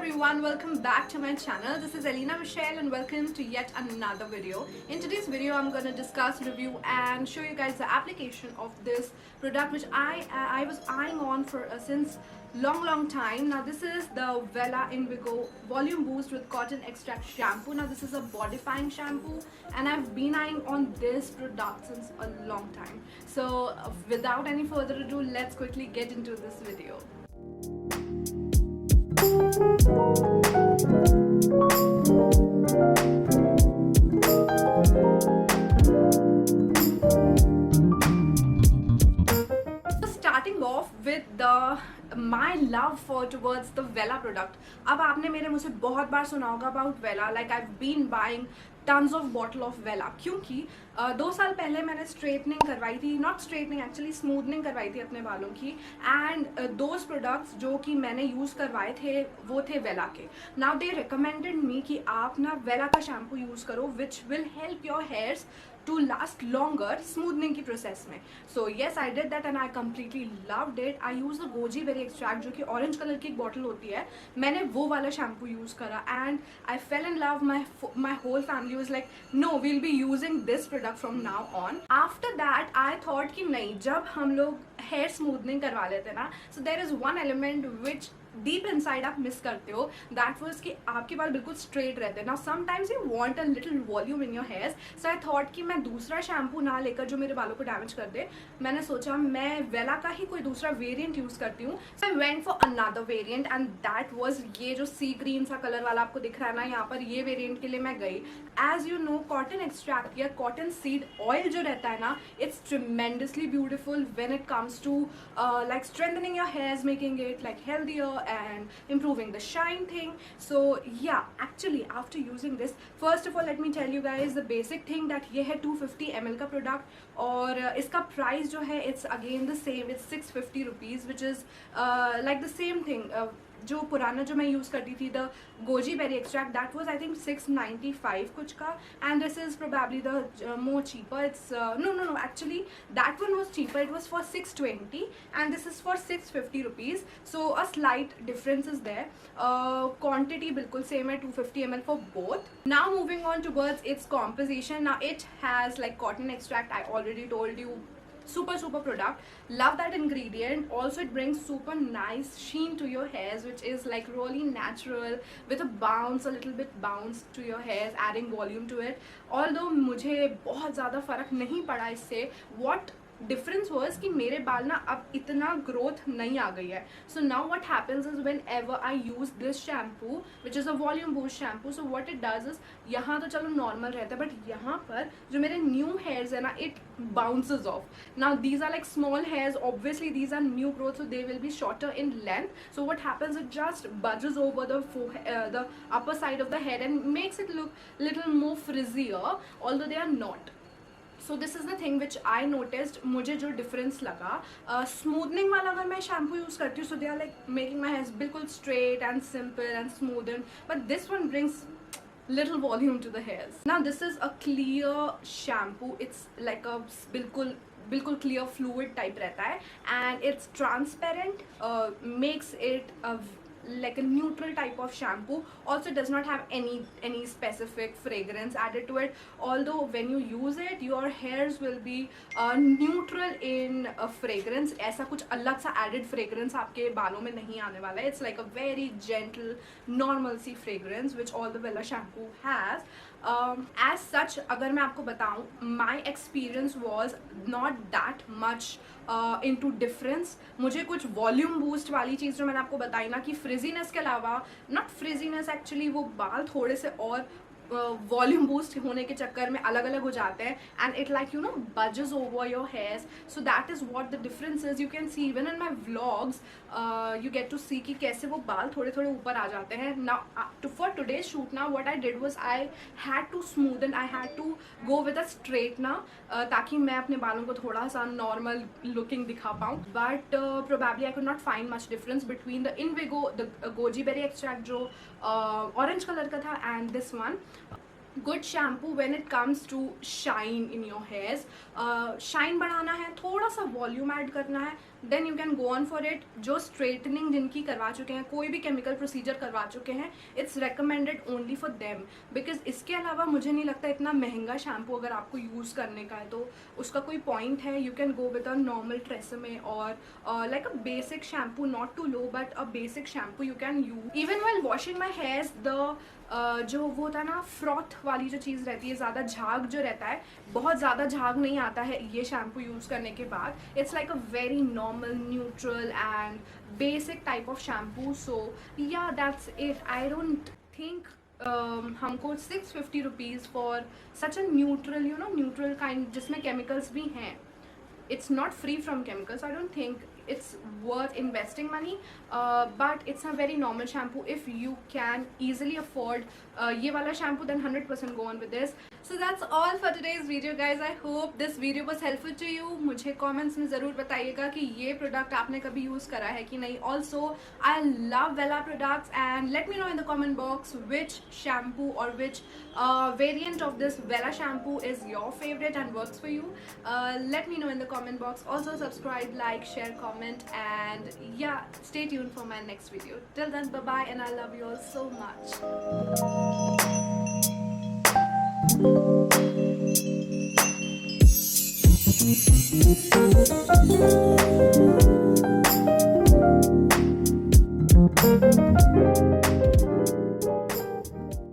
everyone, welcome back to my channel. This is Elena Michelle and welcome to yet another video. In today's video I'm going to discuss, review and show you guys the application of this product which I was eyeing on for since long time. Now this is the Vela Invigo Volume Boost with Cotton Extract Shampoo. Now this is a bodifying shampoo and I've been eyeing on this product since a long time. So without any further ado, let's quickly get into this video. Starting off with my love towards the Vela product. अब आपने मेरे मुझसे बहुत बार सुना होगा about Vela, like I've been buying tons of bottle of Vela क्योंकि 2 साल पहले मैंने स्ट्रेटनिंग करवाई थी, नॉट स्ट्रेटनिंग एक्चुअली स्मूथनिंग करवाई थी अपने बालों की, एंड दोज प्रोडक्ट्स जो कि मैंने यूज़ करवाए थे वो थे वेला के. नाउ दे रिकमेंडेड मी कि आप ना वेला का शैम्पू यूज़ करो which will help your hairs to last longer smoothing की process में. So yes, I did that and I completely loved it. I used the goji berry extract जो कि orange color की एक bottle होती है, मैंने वो वाला shampoo use करा and I fell in love. My whole family was like, no, we'll be using this product from now on. After that I thought कि नहीं, जब हम लोग hair smoothing करवा लेते ना, so there is one element which deep inside आप miss करते हो, दैट वाज कि आपके बाल बिल्कुल स्ट्रेट रहते हैं. Now sometimes you want a little volume in your hairs, so I thought कि मैं दूसरा शैम्पू ना लेकर जो मेरे बालों को डैमेज कर दे, मैंने सोचा मैं वेला का ही कोई दूसरा वेरिएंट यूज़ करती हूँ. So I went for another variant and that was ये जो सी ग्रीन सा कलर वाला आपको दिख रहा है ना यहाँ पर, ये वेरिएंट के लिए मैं गई. As you know, cotton extract या कॉटन सीड ऑयल जो रहता है ना, it's tremendously beautiful when it comes to like strengthening your hairs, making it like healthier and improving the shine thing. So yeah, actually after using this, first of all let me tell you guys the basic thing that ये है 250 ml का product और इसका price जो है it's again the same, it's 650 rupees which is like the same thing. जो पुराना जो मैं यूज़ करती थी the goji berry extract, that was I think 695 कुछ का, and this is probably the more चीपर. It's no actually that one was cheaper, it was for 620 and this is for 650 rupees. So a slight difference is there. Quantity बिल्कुल same है, 250 ml for both. Now moving on towards its composition. Now it has like cotton extract, I already told you, super product, love that ingredient. Also it brings super nice sheen to your hairs which is like really natural with a bounce, a little bit bounce to your hairs, adding volume to it. Although मुझे बहुत ज़्यादा फ़र्क नहीं पड़ा इससे. what difference was कि मेरे बाल ना अब इतना ग्रोथ नहीं आ गई है. So now what happens is when ever I use this shampoo which is a volume boost shampoo. So what it does is, यहाँ तो चलो नॉर्मल रहता है बट यहाँ पर जो मेरे न्यू हेयर्स है ना, it bounces off. Now these are like small hairs, obviously these are new growth, so they will be shorter in length. So what happens, it just budges over the upper side of the head and makes it look little more frizzier, although they are not. So this is the thing which I noticed. मुझे जो difference लगा, smoothening वाला अगर मैं shampoo use करती हूँ so they are like making my hairs बिल्कुल straight and simple and smoothen, but this one brings little volume to the hairs. Now this is a clear shampoo, it's like a बिल्कुल clear fluid type रहता है and it's transparent, makes it like a neutral type of shampoo. Also does not have any specific fragrance added to it, although when you use it your hairs will be neutral in fragrance. ऐसा कुछ अलग सा added fragrance आपके बालों में नहीं आने वाला है. It's like a very gentle normal C fragrance which all the Vela shampoo has. As such अगर मैं आपको बताऊँ, my experience was not that much into difference. मुझे कुछ वॉल्यूम बूस्ट वाली चीज़ जो मैंने आपको बताई ना कि फ्रिजीनेस के अलावा, नॉट फ्रिजीनेस एक्चुअली, वो बाल थोड़े से और वॉल्यूम बूस्ट होने के चक्कर में अलग अलग हो जाते हैं and it like you know bulges over your hairs. So that is what the difference is. You can see even in my vlogs, you get to see कि कैसे वो बाल थोड़े थोड़े ऊपर आ जाते हैं. नाउ फॉर टुडेज शूट ना what I did was I had to smoothen, I had to go with a straightener ताकि मैं अपने बालों को थोड़ा सा नॉर्मल लुकिंग दिखा पाऊँ. But probably I could not find much difference between the Invigo, the goji berry extract जो ऑरेंज कलर का था, and this one. Good shampoo when it comes to shine in your hairs. Shine बढ़ाना है, थोड़ा सा volume add करना है, then you can go on for it. जो स्ट्रेटनिंग जिनकी करवा चुके हैं, कोई भी केमिकल प्रोसीजर करवा चुके हैं, it's recommended only for them. Because इसके अलावा मुझे नहीं लगता इतना महंगा शैम्पू अगर आपको यूज़ करने का है तो उसका कोई पॉइंट है. You can go with a normal Tresemme or like a basic shampoo, not too low but a basic shampoo you can use. Even well washing my hairs, the जो वो था ना फ्रॉथ वाली जो चीज़ रहती है, ज़्यादा झाग जो रहता है, बहुत ज़्यादा झाग नहीं आता है ये शैम्पू यूज़ करने के बाद. It's like a very normal, neutral and basic type of shampoo. So yeah that's it. I don't think हमको 650 rupees for such a neutral, you know, neutral kind जिसमें केमिकल्स भी हैं, it's not free from chemicals. I don't think it's worth investing money, but it's a very normal shampoo. If you can easily afford ye wala shampoo, then 100% go on with this. So that's all for today's video guys. I hope this video was helpful to you. मुझे comments में ज़रूर बताइएगा कि ये product आपने कभी use करा है कि नहीं. Also I love Wella products and let me know in the comment box which shampoo or which variant of this Wella shampoo is your favorite and works for you. Let me know in the comment box. Also subscribe, like, share, comment, and yeah, stay tuned for my next video. Till then, bye bye, and I love you all so much.